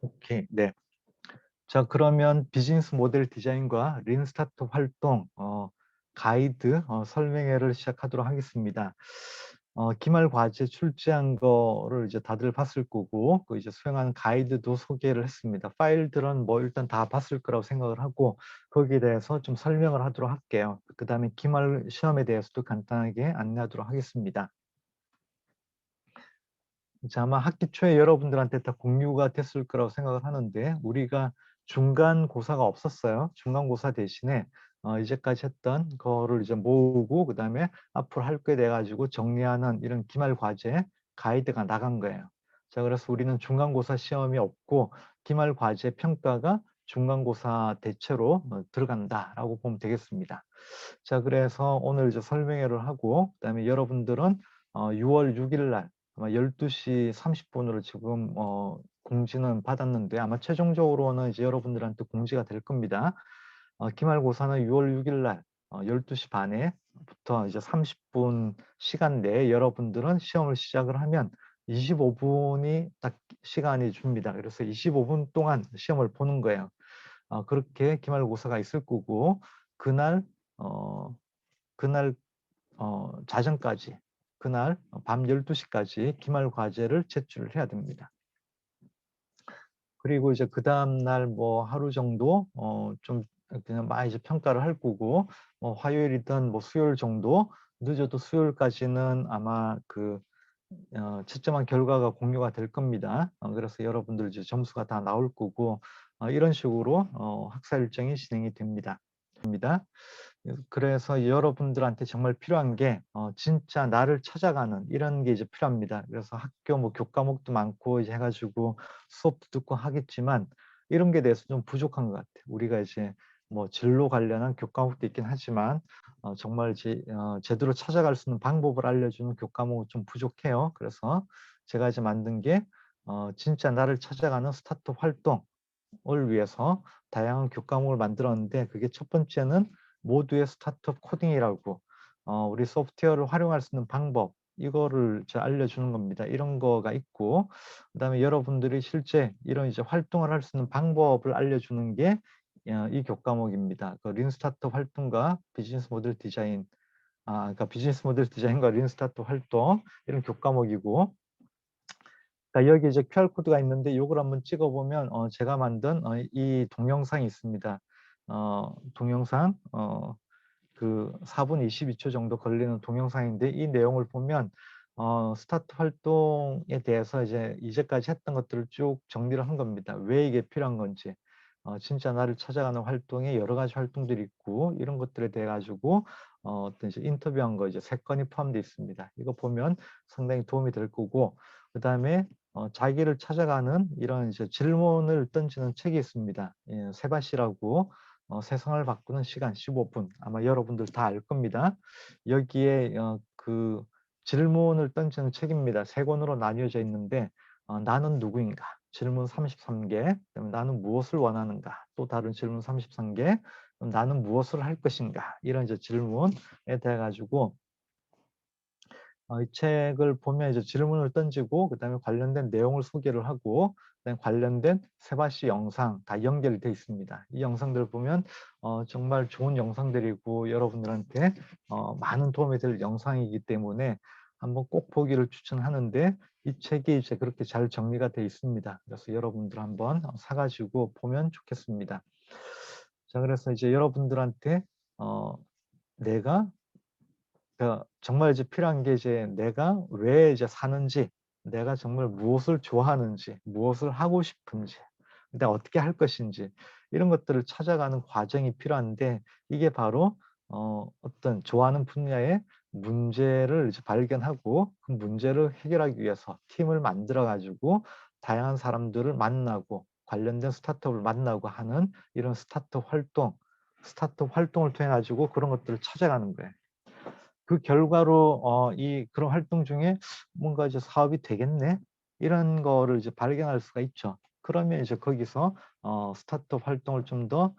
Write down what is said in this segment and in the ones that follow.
오케이. 네. 자, 그러면 비즈니스 모델 디자인과 린 스타트업 활동 가이드 설명회를 시작하도록 하겠습니다. 기말 과제 출제한 거를 이제 다들 봤을 거고, 그 이제 수행한 가이드도 소개를 했습니다. 파일들은 뭐 일단 다 봤을 거라고 생각을 하고, 거기에 대해서 좀 설명을 하도록 할게요. 그 다음에 기말 시험에 대해서도 간단하게 안내하도록 하겠습니다. 자, 아마 학기 초에 여러분들한테 다 공유가 됐을 거라고 생각을 하는데, 우리가 중간고사가 없었어요. 중간고사 대신에 이제까지 했던 거를 이제 모으고 그다음에 앞으로 할 거에 대해 가지고 정리하는 이런 기말 과제 가이드가 나간 거예요. 자, 그래서 우리는 중간고사 시험이 없고 기말 과제 평가가 중간고사 대체로 들어간다라고 보면 되겠습니다. 자, 그래서 오늘 이제 설명회를 하고 그다음에 여러분들은 6월 6일 날 아마 12시 30분으로 지금 공지는 받았는데 아마 최종적으로는 이제 여러분들한테 공지가 될 겁니다. 기말고사는 6월 6일 날 12시 반에부터 이제 30분 시간 내에 여러분들은 시험을 시작을 하면 25분이 딱 시간이 줍니다. 그래서 25분 동안 시험을 보는 거예요. 그렇게 기말고사가 있을 거고 그날 어, 그날 자정까지 그날 밤 12시까지 기말 과제를 제출을 해야 됩니다. 그리고 이제 그 다음 날 뭐 하루 정도 좀 그냥 막 이제 평가를 할 거고 화요일이든 뭐 수요일 정도 늦어도 수요일까지는 아마 그 채점한 결과가 공유가 될 겁니다. 그래서 여러분들 이제 점수가 다 나올 거고 이런 식으로 학사 일정이 진행이 됩니다. 그래서 여러분들한테 정말 필요한 게 진짜 나를 찾아가는 이런 게 이제 필요합니다. 그래서 학교 뭐 교과목도 많고 이제 해가지고 수업도 듣고 하겠지만 이런 게 대해서 좀 부족한 것 같아요. 우리가 이제 뭐 진로 관련한 교과목도 있긴 하지만 정말 제대로 찾아갈 수 있는 방법을 알려주는 교과목은 좀 부족해요. 그래서 제가 이제 만든 게 진짜 나를 찾아가는 스타트업 활동 을 위해서 다양한 교과목을 만들었는데 그게 첫 번째는 모두의 스타트업 코딩이라고 우리 소프트웨어를 활용할 수 있는 방법 이거를 알려주는 겁니다. 이런 거가 있고 그다음에 여러분들이 실제 이런 이제 활동을 할 수 있는 방법을 알려주는 게 이 교과목입니다. 그 린 스타트업 활동과 비즈니스 모델 디자인 그러니까 비즈니스 모델 디자인과 린 스타트업 활동 이런 교과목이고 그러니까 여기 이제 QR코드가 있는데 이걸 한번 찍어보면 제가 만든 이 동영상이 있습니다. 동영상 그 4분 22초 정도 걸리는 동영상인데 이 내용을 보면 스타트 활동에 대해서 이제까지 했던 것들을 쭉 정리를 한 겁니다. 왜 이게 필요한 건지. 진짜 나를 찾아가는 활동에 여러 가지 활동들이 있고 이런 것들에 대해 가지고 어떤 이제 인터뷰한 거 이제 3건이 포함되어 있습니다. 이거 보면 상당히 도움이 될 거고 그다음에 자기를 찾아가는 이런 이제 질문을 던지는 책이 있습니다. 예, 세바시라고 세상을 바꾸는 시간 15분 아마 여러분들 다 알 겁니다. 여기에 그 질문을 던지는 책입니다. 3권으로 나뉘어져 있는데 나는 누구인가? 질문 33개, 나는 무엇을 원하는가? 또 다른 질문 33개, 나는 무엇을 할 것인가? 이런 이제 질문에 대해 가지고 이 책을 보면 이제 질문을 던지고 그다음에 관련된 내용을 소개를 하고 그다음에 관련된 세바시 영상 다 연결돼 있습니다. 이 영상들 보면 정말 좋은 영상들이고 여러분들한테 많은 도움이 될 영상이기 때문에 한번 꼭 보기를 추천하는데 이 책이 이제 그렇게 잘 정리가 돼 있습니다. 그래서 여러분들 한번 사가지고 보면 좋겠습니다. 자, 그래서 이제 여러분들한테 내가 정말 이제 필요한 게 이제 내가 왜 이제 사는지, 내가 정말 무엇을 좋아하는지, 무엇을 하고 싶은지, 내가 어떻게 할 것인지 이런 것들을 찾아가는 과정이 필요한데 이게 바로 어떤 좋아하는 분야의 문제를 이제 발견하고 그 문제를 해결하기 위해서 팀을 만들어 가지고 다양한 사람들을 만나고 관련된 스타트업을 만나고 하는 이런 스타트업 활동을 통해 가지고 그런 것들을 찾아가는 거예요. 그 결과로 그런 활동 중에 뭔가 이제 사업이 되겠네 이런 거를 이제 발견할 수가 있죠. 그러면 이제 거기서 스타트업 활동을 좀 더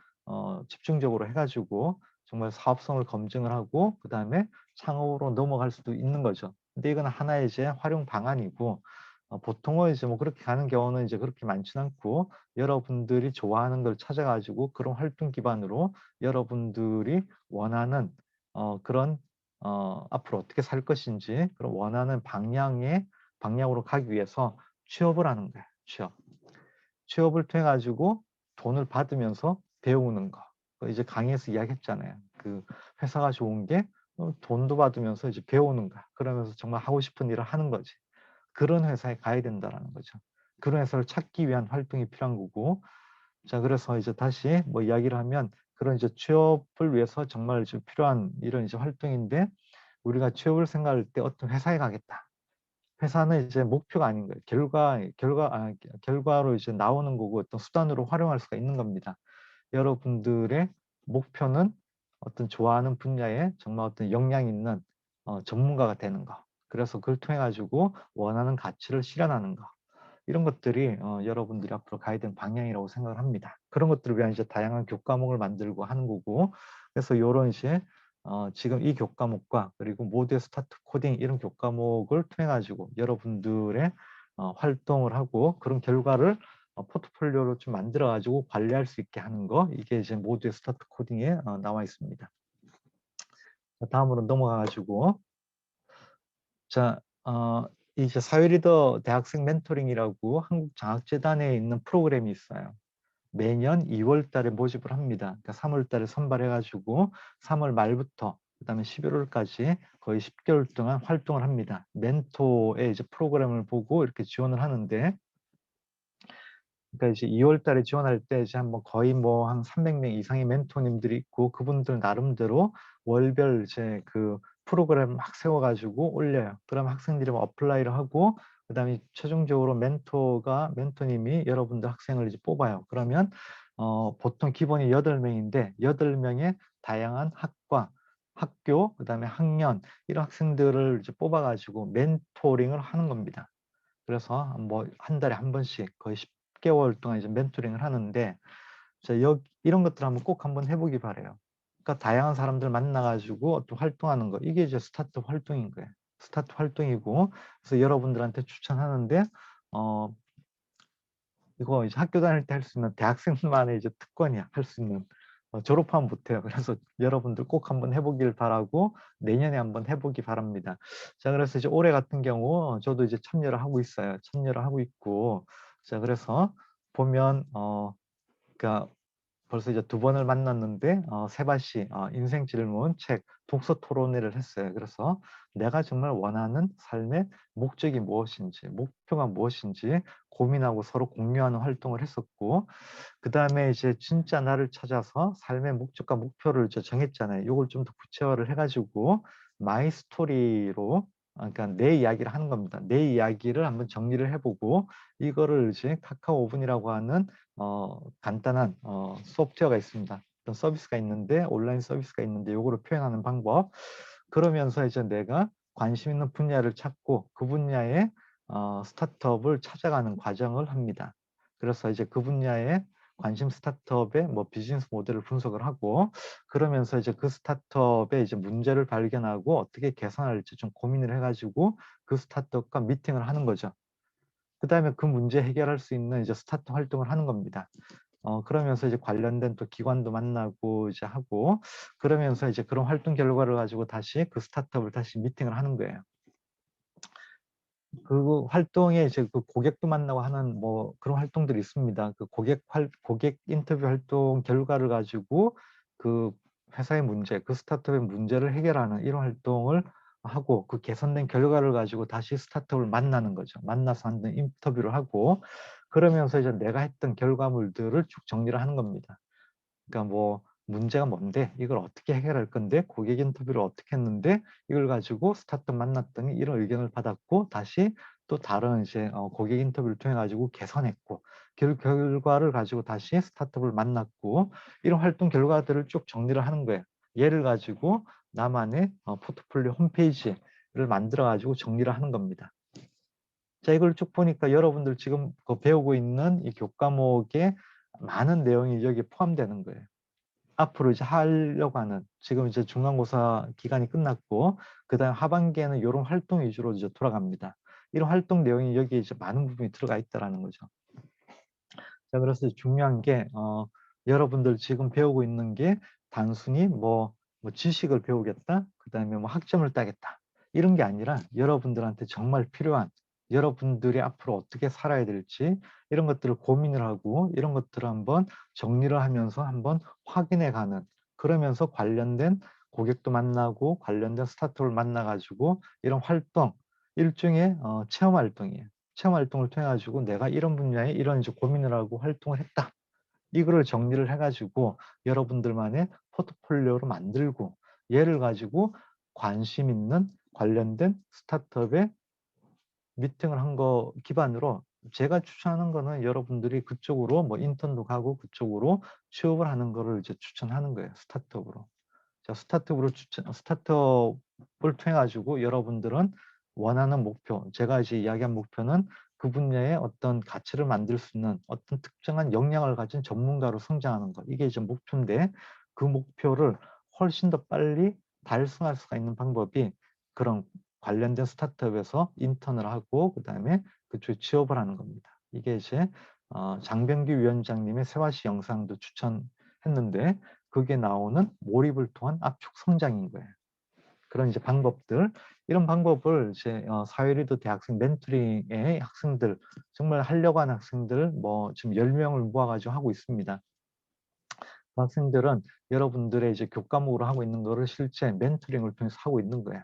집중적으로 해가지고 정말 사업성을 검증을 하고 그 다음에 창업으로 넘어갈 수도 있는 거죠. 근데 이건 하나의 이제 활용 방안이고 보통은 이제 뭐 그렇게 가는 경우는 이제 그렇게 많지는 않고 여러분들이 좋아하는 걸 찾아 가지고 그런 활동 기반으로 여러분들이 원하는 그런 앞으로 어떻게 살 것인지 그런 원하는 방향으로 가기 위해서 취업을 하는 거예요, 취업. 취업을 통해 가지고 돈을 받으면서 배우는 거. 이제 강의에서 이야기했잖아요. 그 회사가 좋은 게 돈도 받으면서 이제 배우는 거야. 그러면서 정말 하고 싶은 일을 하는 거지. 그런 회사에 가야 된다라는 거죠. 그런 회사를 찾기 위한 활동이 필요한 거고, 자, 그래서 이제 다시 뭐 이야기를 하면 그런 이제 취업을 위해서 정말 이제 필요한 이런 이제 활동인데, 우리가 취업을 생각할 때 어떤 회사에 가겠다. 회사는 이제 목표가 아닌 거예요. 결과로 이제 나오는 거고 어떤 수단으로 활용할 수가 있는 겁니다. 여러분들의 목표는 어떤 좋아하는 분야에 정말 어떤 역량 있는 전문가가 되는 거. 그래서 그걸 통해 가지고 원하는 가치를 실현하는 거. 이런 것들이 여러분들이 앞으로 가야 되는 방향이라고 생각을 합니다. 그런 것들을 위한 이제 다양한 교과목을 만들고 하는 거고, 그래서 요런 이제 지금 이 교과목과 그리고 모두의 스타트 코딩 이런 교과목을 통해 가지고 여러분들의 활동을 하고 그런 결과를 포트폴리오로 좀 만들어 가지고 관리할 수 있게 하는 거, 이게 이제 모두의 스타트 코딩에 나와 있습니다. 자, 다음으로 넘어가 가지고 자, 이제 사회리더 대학생 멘토링이라고 한국장학재단에 있는 프로그램이 있어요. 매년 2월 달에 모집을 합니다. 그러니까 3월 달에 선발해가지고 3월 말부터 그다음에 11월까지 거의 10개월 동안 활동을 합니다. 멘토의 이제 프로그램을 보고 이렇게 지원을 하는데, 그러니까 이제 2월 달에 지원할 때 이제 한번 거의 뭐 한 300명 이상의 멘토님들이 있고 그분들 나름대로 월별 이제 그 프로그램 막 세워가지고 올려요. 그럼 학생들이 뭐 어플라이를 하고 그다음에 최종적으로 멘토님이 여러분들 학생을 이제 뽑아요. 그러면 보통 기본이 8명인데 8명의 다양한 학교, 그다음에 학년 이런 학생들을 이제 뽑아가지고 멘토링을 하는 겁니다. 그래서 뭐 한 달에 한 번씩 거의 10개월 동안 이제 멘토링을 하는데, 자, 이런 것들 한번 해보기 바래요. 그러니까 다양한 사람들 만나가지고 또 활동하는 거, 이게 이제 스타트 활동인 거예요. 스타트 활동이고, 그래서 여러분들한테 추천하는데, 어, 이거 이제 학교 다닐 때 할 수 있는 대학생만의 이제 특권이야. 할 수 있는. 졸업하면 못해요. 그래서 여러분들 꼭 한번 해보길 바라고 내년에 한번 해보기 바랍니다. 자, 그래서 이제 올해 같은 경우 저도 이제 참여를 하고 있어요. 참여를 하고 있고, 자, 그래서 보면 그러니까 벌써 이제 두 번을 만났는데 세바시 인생 질문 책 독서 토론회를 했어요. 그래서 내가 정말 원하는 삶의 목적이 무엇인지, 목표가 무엇인지 고민하고 서로 공유하는 활동을 했었고, 그 다음에 이제 진짜 나를 찾아서 삶의 목적과 목표를 이제 정했잖아요. 이걸 좀 더 구체화를 해가지고 마이 스토리로, 그러니까 내 이야기를 하는 겁니다. 내 이야기를 한번 정리를 해보고 이거를 이제 카카오 오븐이라고 하는 간단한 소프트웨어가 있습니다. 어떤 서비스가 있는데, 온라인 서비스가 있는데 요거를 표현하는 방법. 그러면서 이제 내가 관심 있는 분야를 찾고 그 분야의 스타트업을 찾아가는 과정을 합니다. 그래서 이제 그 분야의 관심 스타트업의 뭐 비즈니스 모델을 분석을 하고, 그러면서 이제 그 스타트업의 이제 문제를 발견하고 어떻게 개선할지 좀 고민을 해가지고 그 스타트업과 미팅을 하는 거죠. 그 다음에 그 문제 해결할 수 있는 이제 스타트 활동을 하는 겁니다. 그러면서 이제 관련된 또 기관도 만나고 이제 하고, 그러면서 이제 그런 활동 결과를 가지고 다시 그 스타트업을 다시 미팅을 하는 거예요. 그 활동에 이제 그 고객도 만나고 하는 뭐 그런 활동들이 있습니다. 그 고객 인터뷰 활동 결과를 가지고 그 회사의 문제, 그 스타트업의 문제를 해결하는 이런 활동을 하고, 그 개선된 결과를 가지고 다시 스타트업을 만나는 거죠. 만나서 하는 인터뷰를 하고, 그러면서 이제 내가 했던 결과물들을 쭉 정리를 하는 겁니다. 그러니까 뭐 문제가 뭔데, 이걸 어떻게 해결할 건데, 고객 인터뷰를 어떻게 했는데 이걸 가지고 스타트업 만났더니 이런 의견을 받았고, 다시 또 다른 이제 고객 인터뷰를 통해 가지고 개선했고, 결과를 가지고 다시 스타트업을 만났고, 이런 활동 결과들을 쭉 정리를 하는 거예요. 얘를 가지고 나만의 포트폴리오 홈페이지를 만들어 가지고 정리를 하는 겁니다. 자, 이걸 쭉 보니까 여러분들 지금 그 배우고 있는 이 교과목에 많은 내용이 여기 포함되는 거예요. 앞으로 이제 하려고 하는, 지금 이제 중간고사 기간이 끝났고 그다음 하반기에는 이런 활동 위주로 이제 돌아갑니다. 이런 활동 내용이 여기에 이제 많은 부분이 들어가 있다라는 거죠. 자, 그래서 중요한 게 여러분들 지금 배우고 있는 게 단순히 뭐 지식을 배우겠다, 그다음에 뭐 학점을 따겠다 이런 게 아니라 여러분들한테 정말 필요한 여러분들이 앞으로 어떻게 살아야 될지 이런 것들을 고민을 하고 이런 것들을 한번 정리를 하면서 한번 확인해 가는, 그러면서 관련된 고객도 만나고 관련된 스타트업을 만나 가지고 이런 활동, 일종의 체험 활동이에요. 체험 활동을 통해 가지고 내가 이런 분야에 이런 이제 고민을 하고 활동을 했다. 이거를 정리를 해가지고 여러분들만의 포트폴리오로 만들고 얘를 가지고 관심 있는 관련된 스타트업에 미팅을 한 거 기반으로 제가 추천하는 거는 여러분들이 그쪽으로 뭐 인턴도 가고 그쪽으로 취업을 하는 거를 이제 추천하는 거예요. 스타트업으로. 자, 스타트업을 통해 가지고 여러분들은 원하는 목표, 제가 이제 이야기한 목표는 그 분야에 어떤 가치를 만들 수 있는 어떤 특정한 역량을 가진 전문가로 성장하는 것. 이게 이제 목표인데 그 목표를 훨씬 더 빨리 달성할 수가 있는 방법이 그런 관련된 스타트업에서 인턴을 하고 그다음에 그쪽에 취업을 하는 겁니다. 이게 이제 장병규 위원장님의 세화시 영상도 추천했는데 그게 나오는 몰입을 통한 압축 성장인 거예요. 그런 이제 방법들, 이런 방법을 이제 사회리더 대학생 멘토링의 학생들, 정말 하려고 하는 학생들 뭐 지금 10명을 모아가지고 하고 있습니다. 그 학생들은 여러분들의 이제 교과목으로 하고 있는 거를 실제 멘토링을 통해서 하고 있는 거예요.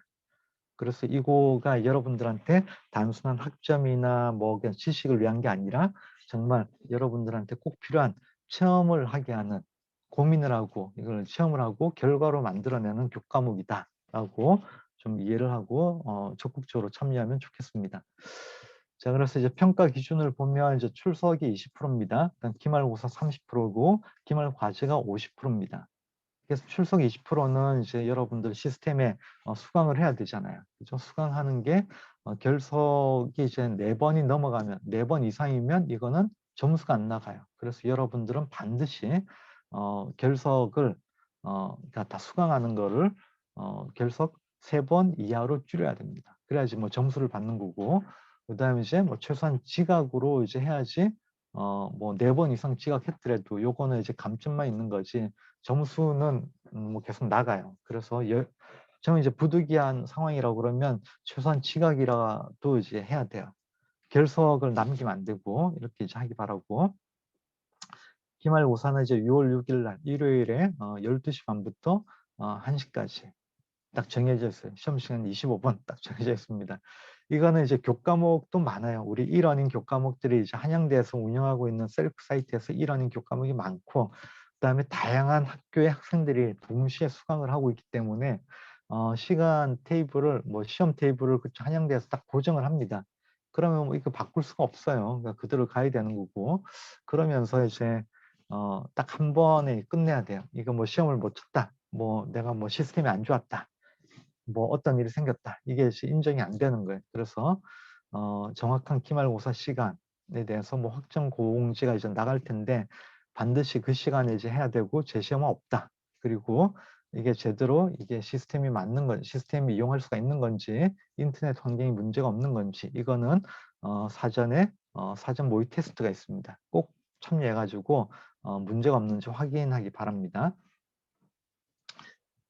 그래서 이거가 여러분들한테 단순한 학점이나 뭐 그냥 지식을 위한 게 아니라 정말 여러분들한테 꼭 필요한 체험을 하게 하는, 고민을 하고 이걸 체험을 하고 결과로 만들어내는 교과목이다라고 좀 이해를 하고 적극적으로 참여하면 좋겠습니다. 자, 그래서 이제 평가 기준을 보면 이제 출석이 20%입니다. 그다음 기말고사 30%고 기말 과제가 50%입니다. 그래서 출석 20%는 이제 여러분들 시스템에 수강을 해야 되잖아요. 그죠? 수강하는 게 결석이 이제 4번이 넘어가면 4번 이상이면 이거는 점수가 안 나가요. 그래서 여러분들은 반드시 결석을 그러니까 다 수강하는 거를 결석 3번 이하로 줄여야 됩니다. 그래야지 뭐 점수를 받는 거고, 그다음에 이제 뭐 최소한 지각으로 이제 해야지 뭐 4번 이상 지각했더라도 요거는 이제 감점만 있는 거지 점수는 뭐 계속 나가요. 그래서 저는 이제 부득이한 상황이라고 그러면 최소한 지각이라도 이제 해야 돼요. 결석을 남기면 안 되고 이렇게 이제 하기 바라고. 기말고사는 이제 6월 6일 날 일요일에 12시 반부터 1시까지 딱 정해져 있어요. 시험 시간 25분 딱 정해져 있습니다. 이거는 이제 교과목도 많아요. 우리 이러닝 교과목들이 이제 한양대에서 운영하고 있는 셀프 사이트에서 이러닝 교과목이 많고, 그다음에 다양한 학교의 학생들이 동시에 수강을 하고 있기 때문에 시간 테이블을 뭐 시험 테이블을 그 한양대에서 딱 고정을 합니다. 그러면 뭐 이거 바꿀 수가 없어요. 그러니까 그대로 가야 되는 거고, 그러면서 이제 딱 한 번에 끝내야 돼요. 이거 뭐 시험을 못 쳤다, 뭐 내가 뭐 시스템이 안 좋았다, 뭐 어떤 일이 생겼다, 이게 인정이 안 되는 거예요. 그래서 정확한 기말고사 시간에 대해서 뭐 확정 공지가 이제 나갈 텐데 반드시 그 시간에 이제 해야 되고 재시험은 없다. 그리고 이게 제대로 이게 시스템이 맞는 건지, 시스템이 이용할 수가 있는 건지, 인터넷 환경이 문제가 없는 건지, 이거는 사전에 사전 모의 테스트가 있습니다. 꼭 참여해가지고 문제가 없는지 확인하기 바랍니다.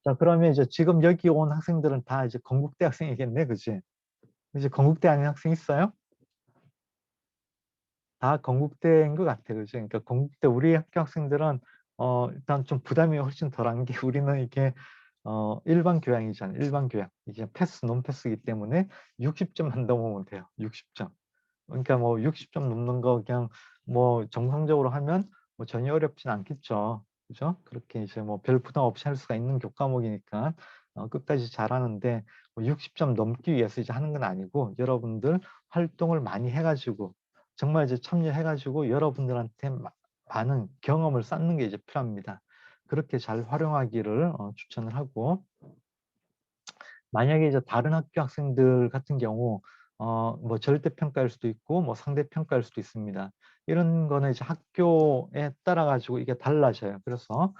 자, 그러면 이제 지금 여기 온 학생들은 다 이제 건국대 학생이겠네, 그지? 이제 건국대 아닌 학생 있어요? 다 건국대인 것 같아, 그지? 그러니까 건국대 우리 학교 학생들은 일단 좀 부담이 훨씬 덜한 게 우리는 이게 일반 교양이잖아요. 일반 교양. 이게 패스, 논패스이기 때문에 60점만 넘으면 돼요. 60점. 그러니까 뭐 60점 넘는 거 그냥 뭐 정상적으로 하면 뭐 전혀 어렵진 않겠죠. 그죠? 그렇게 이제 뭐 별 부담 없이 할 수가 있는 교과목이니까 끝까지 잘하는데 뭐 60점 넘기 위해서 이제 하는 건 아니고 여러분들 활동을 많이 해가지고 정말 이제 참여해가지고 여러분들한테 많은 경험을 쌓는 게 이제 필요합니다. 그렇게 잘 활용하기를 추천을 하고, 만약에 이제 다른 학교 학생들 같은 경우 뭐 절대평가일 수도 있고 뭐 상대평가일 수도 있습니다. 이런 거는 이제 학교에 따라 가지고 이게 달라져요. 그래서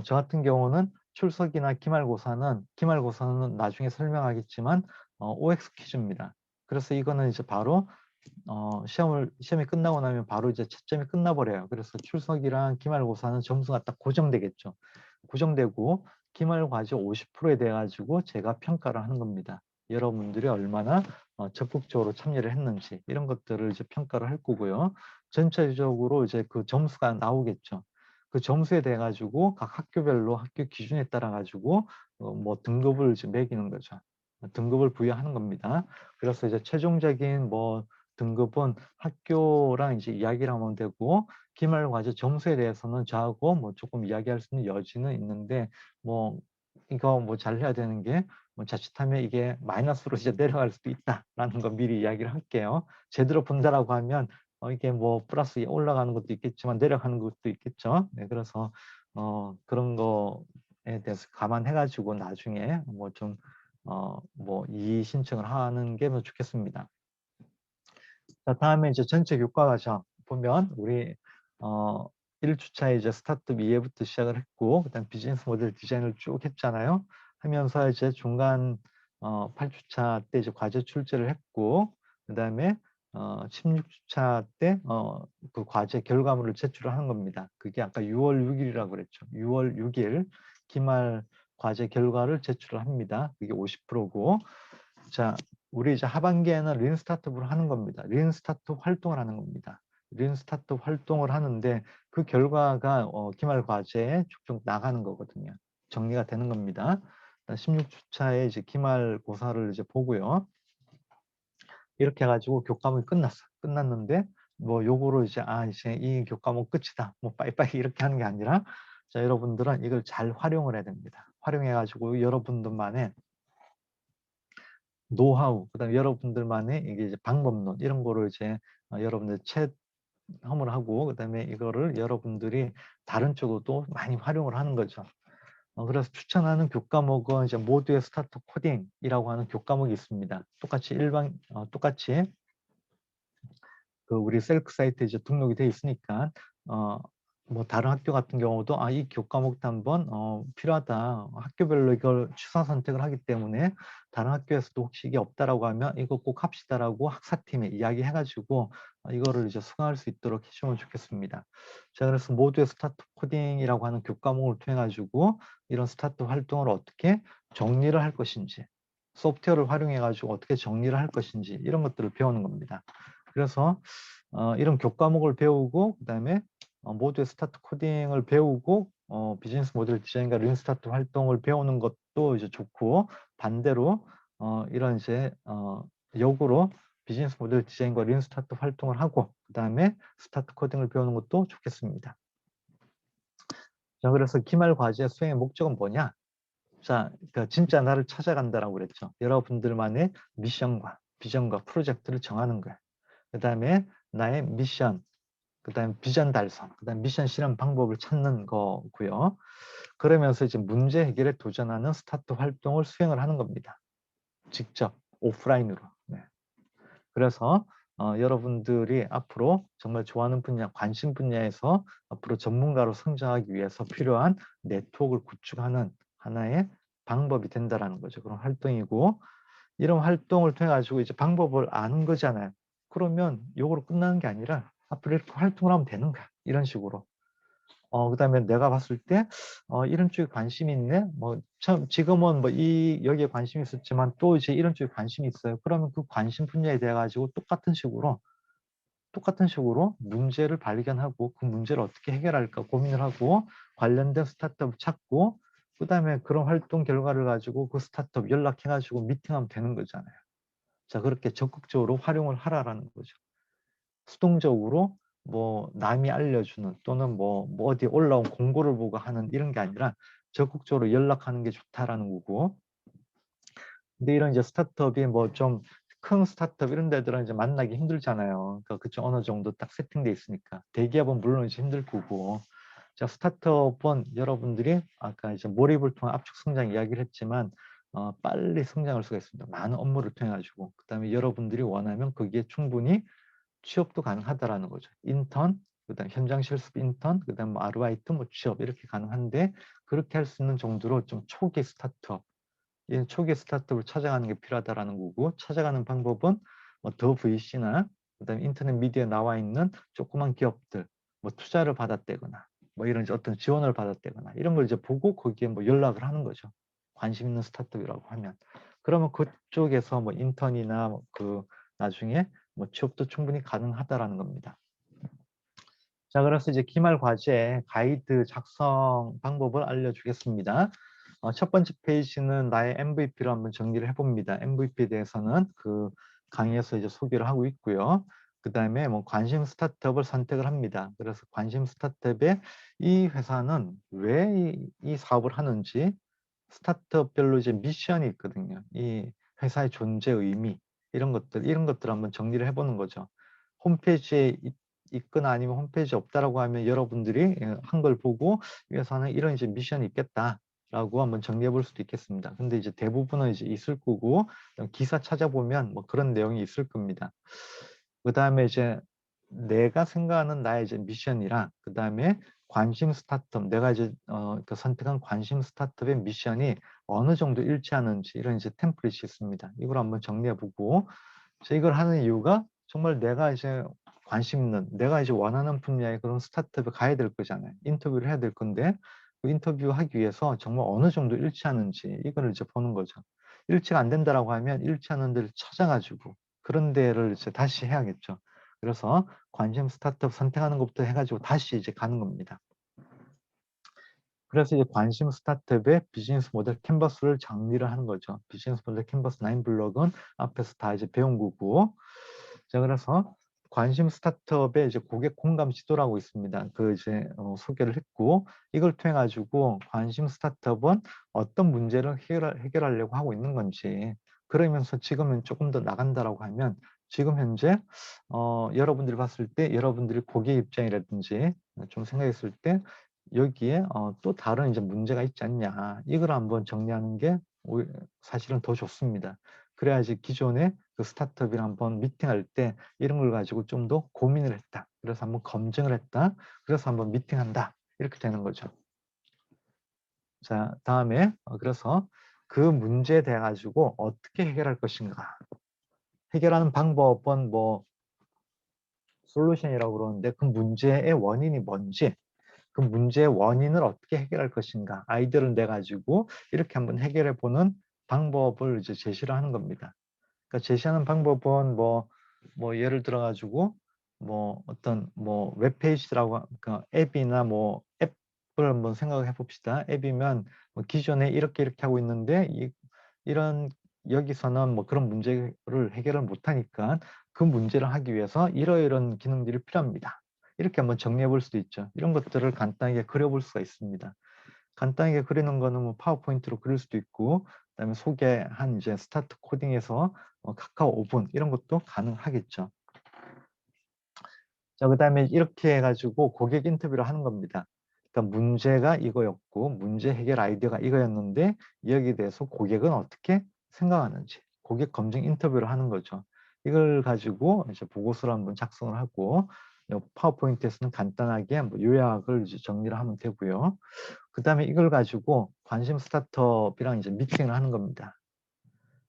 저 같은 경우는 출석이나 기말고사는 나중에 설명하겠지만 OX 퀴즈입니다. 그래서 이거는 이제 바로 시험이 끝나고 나면 바로 이제 채점이 끝나버려요. 그래서 출석이랑 기말고사는 점수가 딱 고정되겠죠. 고정되고 기말과제 50%에 대해 가지고 제가 평가를 하는 겁니다. 여러분들이 얼마나 적극적으로 참여를 했는지 이런 것들을 이제 평가를 할 거고요. 전체적으로 이제 그 점수가 나오겠죠. 그 점수에 대해 가지고 각 학교별로 학교 기준에 따라 가지고 뭐 등급을 이제 매기는 거죠. 등급을 부여하는 겁니다. 그래서 이제 최종적인 뭐 등급은 학교랑 이제 이야기를 하면 되고 기말과제 점수에 대해서는 저하고 뭐 조금 이야기할 수 있는 여지는 있는데 뭐 이거 뭐 잘해야 되는 게 뭐 자칫하면 이게 마이너스로 이제 내려갈 수도 있다라는 거 미리 이야기를 할게요. 제대로 본다라고 하면 이게 뭐 플러스 올라가는 것도 있겠지만 내려가는 것도 있겠죠. 네, 그래서 그런 거에 대해서 감안해가지고 나중에 뭐 좀 뭐 이의 신청을 하는 게 뭐 좋겠습니다. 자, 다음에 이제 전체 교과 과정 보면 우리 1주차에 이제 스타트업 이해부터 시작을 했고 그다음 비즈니스 모델 디자인을 쭉 했잖아요. 하면서 이제 중간 8주차 때 이제 과제 출제를 했고 그다음에 16주차 때 그 과제 결과물을 제출을 하는 겁니다. 그게 아까 6월 6일이라고 그랬죠. 6월 6일 기말 과제 결과를 제출을 합니다. 그게 50%고 자, 우리 이제 하반기에는 린 스타트업을 하는 겁니다. 린 스타트업 활동을 하는 겁니다. 린 스타트업 활동을 하는데 그 결과가 기말 과제에 쭉쭉 나가는 거거든요. 정리가 되는 겁니다. 16주차에 이제 기말고사를 이제 보고요. 이렇게 해가지고 교과목이 끝났어. 끝났는데 뭐 요거로 이제 이제 이 교과목 끝이다. 뭐 빠이빠이 이렇게 하는 게 아니라 자, 여러분들은 이걸 잘 활용을 해야 됩니다. 활용해가지고 여러분들만의 노하우, 그다음에 여러분들만의 이게 이제 방법론 이런 거를 이제 여러분들 체험을 하고 그다음에 이거를 여러분들이 다른 쪽으로도 많이 활용을 하는 거죠. 그래서 추천하는 교과목은 이제 모두의 스타트 코딩이라고 하는 교과목이 있습니다. 똑같이 그 우리 셀프 사이트에 이제 등록이 돼 있으니까 뭐 다른 학교 같은 경우도 이 교과목도 한번 필요하다. 학교별로 이걸 취사 선택을 하기 때문에 다른 학교에서도 혹시 이게 없다라고 하면 이거 꼭 합시다라고 학사팀에 이야기해가지고 이거를 이제 수강할 수 있도록 해주면 좋겠습니다. 자, 그래서 모두의 스타트 코딩이라고 하는 교과목을 통해 가지고 이런 스타트 활동을 어떻게 정리를 할 것인지 소프트웨어를 활용해 가지고 어떻게 정리를 할 것인지 이런 것들을 배우는 겁니다. 그래서 이런 교과목을 배우고 그다음에 모두의 스타트 코딩을 배우고 비즈니스 모델 디자인과 린 스타트 활동을 배우는 것도 이제 좋고 반대로 이런 이제 역으로 비즈니스 모델 디자인과 린 스타트 활동을 하고 그다음에 스타트 코딩을 배우는 것도 좋겠습니다. 자, 그래서 기말 과제 수행의 목적은 뭐냐? 자, 그러니까 진짜 나를 찾아간다라고 그랬죠. 여러분들만의 미션과 비전과 프로젝트를 정하는 거예요. 그 다음에 나의 미션, 그 다음에 비전 달성, 그 다음에 미션 실현 방법을 찾는 거고요. 그러면서 이제 문제 해결에 도전하는 스타트 활동을 수행을 하는 겁니다. 직접 오프라인으로. 네. 그래서 여러분들이 앞으로 정말 좋아하는 분야, 관심 분야에서 앞으로 전문가로 성장하기 위해서 필요한 네트워크를 구축하는 하나의 방법이 된다라는 거죠. 그런 활동이고 이런 활동을 통해 가지고 이제 방법을 아는 거잖아요. 그러면 요거로 끝나는 게 아니라 앞으로 이렇게 활동을 하면 되는 거야. 이런 식으로. 그다음에 내가 봤을 때 이런 쪽에 관심이 있네. 뭐 참 지금은 뭐 여기에 관심이 있었지만 또 이제 이런 쪽에 관심이 있어요. 그러면 그 관심 분야에 대해 가지고 똑같은 식으로 문제를 발견하고 그 문제를 어떻게 해결할까 고민을 하고 관련된 스타트업을 찾고 그다음에 그런 활동 결과를 가지고 그 스타트업 연락해 가지고 미팅하면 되는 거잖아요. 자, 그렇게 적극적으로 활용을 하라라는 거죠. 수동적으로 뭐 남이 알려주는 또는 뭐 어디 올라온 공고를 보고 하는 이런 게 아니라 적극적으로 연락하는 게 좋다라는 거고. 근데 이런 이제 스타트업이 뭐 좀 큰 스타트업 이런 데들은 이제 만나기 힘들잖아요. 그러니까 그쪽 어느 정도 딱 세팅돼 있으니까. 대기업은 물론 이제 힘들 거고. 자, 스타트업은 여러분들이 아까 이제 몰입을 통한 압축 성장 이야기를 했지만 빨리 성장할 수가 있습니다. 많은 업무를 통해 가지고. 그다음에 여러분들이 원하면 거기에 충분히 취업도 가능하다라는 거죠. 인턴, 그다음 현장 실습 인턴, 그다음 뭐 아르바이트, 뭐 취업 이렇게 가능한데 그렇게 할 수 있는 정도로 좀 초기 스타트업, 이 초기 스타트업을 찾아가는 게 필요하다라는 거고 찾아가는 방법은 뭐 더 VC나 그다음에 인터넷 미디어에 나와 있는 조그만 기업들 뭐 투자를 받았다거나 뭐 이런 이제 어떤 지원을 받았다거나 이런 걸 이제 보고 거기에 뭐 연락을 하는 거죠. 관심 있는 스타트업이라고 하면. 그러면 그쪽에서 뭐 인턴이나 뭐그 나중에 뭐 취업도 충분히 가능하다라는 겁니다. 자, 그래서 이제 기말 과제 가이드 작성 방법을 알려주겠습니다. 첫 번째 페이지는 나의 MVP로 한번 정리를 해봅니다. MVP에 대해서는 그 강의에서 이제 소개를 하고 있고요. 그 다음에 뭐 관심 스타트업을 선택을 합니다. 그래서 관심 스타트업에 이 회사는 왜 이 사업을 하는지 스타트업별로 이제 미션이 있거든요. 이 회사의 존재 의미 이런 것들 한번 정리를 해보는 거죠. 홈페이지에 있거나 아니면 홈페이지 없다라고 하면 여러분들이 한 걸 보고 이 회사는 이런 이제 미션이 있겠다라고 한번 정리해 볼 수도 있겠습니다. 근데 이제 대부분은 이제 있을 거고 기사 찾아보면 뭐 그런 내용이 있을 겁니다. 그 다음에 이제 내가 생각하는 나의 이제 미션이랑 그 다음에 관심 스타트업 내가 이제 그 선택한 관심 스타트업의 미션이 어느 정도 일치하는지 이런 이제 템플릿이 있습니다. 이걸 한번 정리해보고 이걸 하는 이유가 정말 내가 이제 관심 있는 내가 이제 원하는 분야의 그런 스타트업에 가야 될 거잖아요. 인터뷰를 해야 될 건데 그 인터뷰하기 위해서 정말 어느 정도 일치하는지 이거를 이제 보는 거죠. 일치가 안 된다라고 하면 일치하는 데를 찾아가지고 그런 데를 이제 다시 해야겠죠. 그래서 관심 스타트업 선택하는 것부터 해가지고 다시 이제 가는 겁니다. 그래서 이제 관심 스타트업의 비즈니스 모델 캔버스를 정리를 하는 거죠. 비즈니스 모델 캔버스 9 블록은 앞에서 다 이제 배운 거고. 자, 그래서 관심 스타트업의 이제 고객 공감 지도라고 있습니다. 그 이제 소개를 했고, 이걸 통해 가지고 관심 스타트업은 어떤 문제를 해결하려고 하고 있는 건지, 그러면서 지금은 조금 더 나간다라고 하면 지금 현재 여러분들이 봤을 때 여러분들이 고객 입장이라든지 좀 생각했을 때 여기에 또 다른 이제 문제가 있지 않냐 이걸 한번 정리하는 게 사실은 더 좋습니다. 그래야지 기존에 그 스타트업이랑 한번 미팅할 때 이런 걸 가지고 좀 더 고민을 했다. 그래서 한번 검증을 했다. 그래서 한번 미팅한다. 이렇게 되는 거죠. 자, 다음에 그래서 그 문제에 대해 가지고 어떻게 해결할 것인가. 해결하는 방법은 뭐 솔루션이라고 그러는데 그 문제의 원인이 뭔지 그 문제의 원인을 어떻게 해결할 것인가 아이디어를 내 가지고 이렇게 한번 해결해 보는 방법을 이제 제시를 하는 겁니다. 그러니까 제시하는 방법은 뭐 예를 들어 가지고 뭐 어떤 뭐 웹페이지라고 그러니까 앱이나 뭐 앱을 한번 생각해 봅시다. 앱이면 뭐 기존에 이렇게 하고 있는데 이런 여기서는 뭐 그런 문제를 해결을 못 하니까 그 문제를 하기 위해서 이러이러한 기능들이 필요합니다. 이렇게 한번 정리해 볼 수도 있죠. 이런 것들을 간단하게 그려볼 수가 있습니다. 간단하게 그리는 거는 뭐 파워포인트로 그릴 수도 있고, 그다음에 소개한 이제 스타트 코딩에서 카카오 오븐 이런 것도 가능하겠죠. 자, 그다음에 이렇게 해가지고 고객 인터뷰를 하는 겁니다. 그러니까 문제가 이거였고 문제 해결 아이디어가 이거였는데 여기에 대해서 고객은 어떻게 생각하는지 고객 검증 인터뷰를 하는 거죠. 이걸 가지고 이제 보고서를 한번 작성을 하고 파워포인트에서는 간단하게 뭐 요약을 이제 정리를 하면 되고요. 그 다음에 이걸 가지고 관심 스타트업이랑 이제 미팅을 하는 겁니다.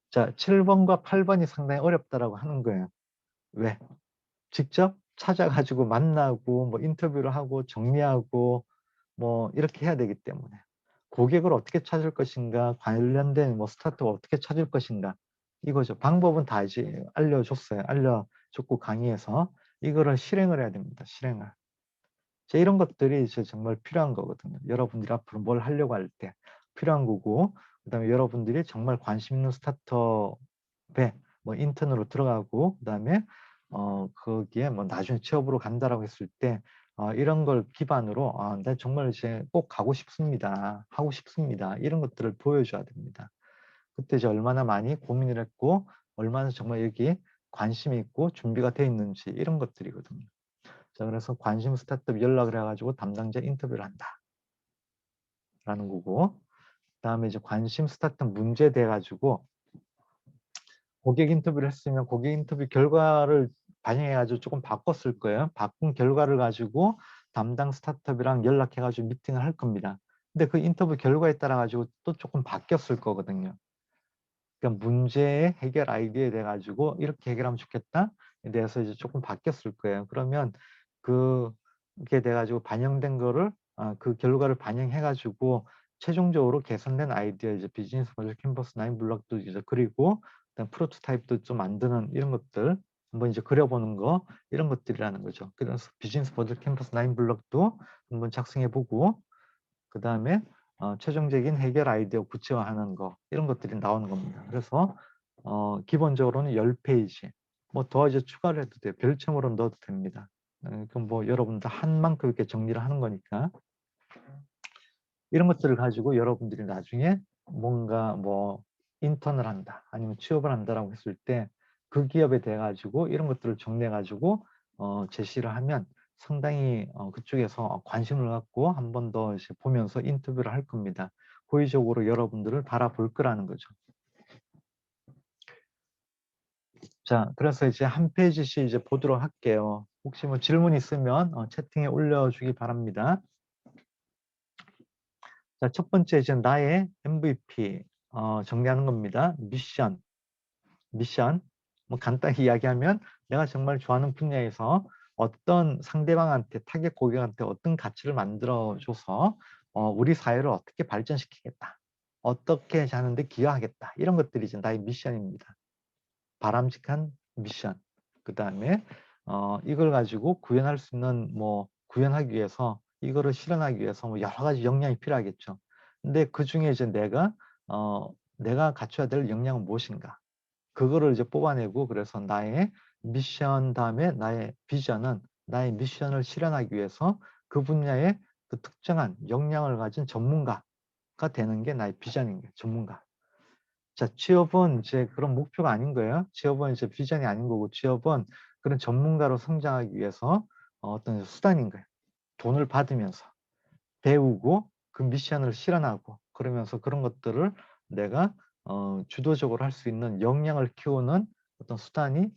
자, 7번과 8번이 상당히 어렵다라고 하는 거예요. 왜? 직접 찾아가지고 만나고 뭐 인터뷰를 하고 정리하고 뭐 이렇게 해야 되기 때문에 고객을 어떻게 찾을 것인가 관련된 뭐 스타트업 어떻게 찾을 것인가 이거죠. 방법은 다 이제 알려줬어요. 알려줬고 강의에서 이거를 실행을 해야 됩니다. 실행을. 이런 것들이 이제 정말 필요한 거거든요. 여러분들이 앞으로 뭘 하려고 할 때 필요한 거고, 그다음에 여러분들이 정말 관심 있는 스타트업에 뭐 인턴으로 들어가고, 그다음에 거기에 뭐 나중에 취업으로 간다라고 했을 때 이런 걸 기반으로 나 정말 이제 꼭 가고 싶습니다. 하고 싶습니다. 이런 것들을 보여줘야 됩니다. 그때 이제 얼마나 많이 고민을 했고, 얼마나 정말 여기 관심이 있고 준비가 돼 있는지 이런 것들이거든요. 자, 그래서 관심 스타트업 연락을 해가지고 담당자 인터뷰를 한다. 라는 거고. 그다음에 이제 관심 스타트업 문제에 대해 가지고 고객 인터뷰를 했으면 고객 인터뷰 결과를 반영해가지고 조금 바꿨을 거예요. 바꾼 결과를 가지고 담당 스타트업이랑 연락해가지고 미팅을 할 겁니다. 근데 그 인터뷰 결과에 따라 가지고 또 조금 바뀌었을 거거든요. 그러니까 문제의 해결 아이디어에 대해 가지고 '이렇게 해결하면 좋겠다.'에 대해서 이제 조금 바뀌었을 거예요. 그러면 그게 돼 가지고 반영된 거를 그 결과를 반영해 가지고 최종적으로 개선된 아이디어 이제 비즈니스 모델 캔버스 9 블럭도 이제 그리고 그다음 프로토타입도 좀 만드는 이런 것들 한번 이제 그려 보는 거 이런 것들이라는 거죠. 그래서 비즈니스 모델 캔버스 9 블럭도 한번 작성해 보고 그다음에 최종적인 해결 아이디어 구체화하는 거 이런 것들이 나오는 겁니다. 그래서 기본적으로는 10 페이지 뭐 더 이제 추가를 해도 돼요. 별첨으로 넣어도 됩니다. 그럼 뭐 여러분들 한 만큼 이렇게 정리를 하는 거니까. 이런 것들을 가지고 여러분들이 나중에 뭔가 뭐 인턴을 한다 아니면 취업을 한다라고 했을 때 그 기업에 대해 가지고 이런 것들을 정리해 가지고 제시를 하면 상당히 그쪽에서 관심을 갖고 한 번 더 이제 보면서 인터뷰를 할 겁니다. 고의적으로 여러분들을 바라볼 거라는 거죠. 자, 그래서 이제 한 페이지씩 이제 보도록 할게요. 혹시 뭐 질문 있으면 채팅에 올려주기 바랍니다. 자, 첫 번째 이제 나의 MVP 정리하는 겁니다. 미션. 뭐 간단히 이야기하면 내가 정말 좋아하는 분야에서 어떤 상대방한테 타겟 고객한테 어떤 가치를 만들어 줘서 우리 사회를 어떻게 발전시키겠다. 어떻게 하는데 기여하겠다. 이런 것들이 이제 나의 미션입니다. 바람직한 미션. 그다음에 이걸 가지고 구현할 수 있는 뭐 구현하기 위해서 이거를 실현하기 위해서 뭐 여러 가지 역량이 필요하겠죠. 근데 그중에 이제 내가 갖춰야 될 역량은 무엇인가? 그거를 이제 뽑아내고 그래서 나의 미션 다음에 나의 비전은 나의 미션을 실현하기 위해서 그 분야의 그 특정한 역량을 가진 전문가가 되는 게 나의 비전인 거예요. 전문가. 자, 취업은 이제 그런 목표가 아닌 거예요. 취업은 이제 비전이 아닌 거고 취업은 그런 전문가로 성장하기 위해서 어떤 수단인 거예요. 돈을 받으면서 배우고 그 미션을 실현하고 그러면서 그런 것들을 내가 주도적으로 할 수 있는 역량을 키우는 어떤 수단이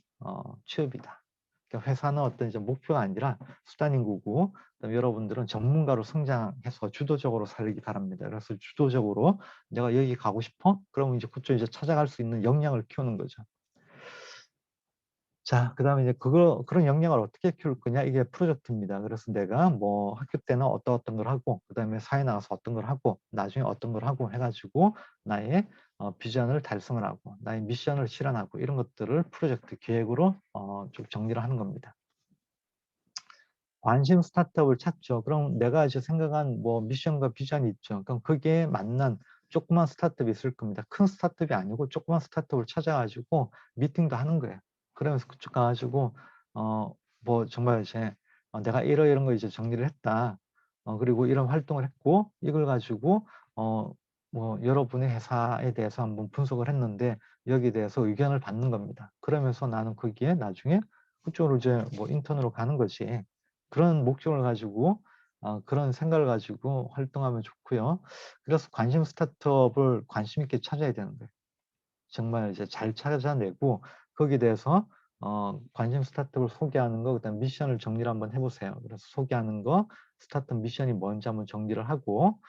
취업이다. 그러니까 회사는 어떤 이제 목표가 아니라 수단인 거고 그다음에 여러분들은 전문가로 성장해서 주도적으로 살기 바랍니다. 그래서 주도적으로 내가 여기 가고 싶어? 그러면 이제 그쪽 이제 찾아갈 수 있는 역량을 키우는 거죠. 자, 그다음에 이제 그런 역량을 어떻게 키울 거냐 이게 프로젝트입니다. 그래서 내가 뭐 학교 때는 어떤 걸 하고 그다음에 사회 나가서 어떤 걸 하고 나중에 어떤 걸 하고 해 가지고 나의 비전을 달성을 하고 나의 미션을 실현하고 이런 것들을 프로젝트 계획으로 좀 정리를 하는 겁니다. 관심 스타트업을 찾죠. 그럼 내가 이제 생각한 뭐 미션과 비전이 있죠. 그럼 그게 맞는 조그만 스타트업이 있을 겁니다. 큰 스타트업이 아니고 조그만 스타트업을 찾아 가지고 미팅도 하는 거예요. 그러면서 그쪽 가 가지고 뭐 정말 이제 "내가 이런 거 이제 정리를 했다. 그리고 이런 활동을 했고 이걸 가지고 뭐 여러분의 회사에 대해서 한번 분석을 했는데 여기에 대해서 의견을 받는 겁니다." 그러면서 나는 거기에 나중에 그쪽으로 이제 뭐 인턴으로 가는 거지. 그런 목적을 가지고 그런 생각을 가지고 활동하면 좋고요. 그래서 관심 스타트업을 관심 있게 찾아야 되는 거예요. 정말 이제 잘 찾아내고 거기에 대해서 관심 스타트업을 소개하는 거 그다음에 미션을 정리를 한번 해 보세요. 그래서 소개하는 거 스타트업 미션이 뭔지 한번 정리를 하고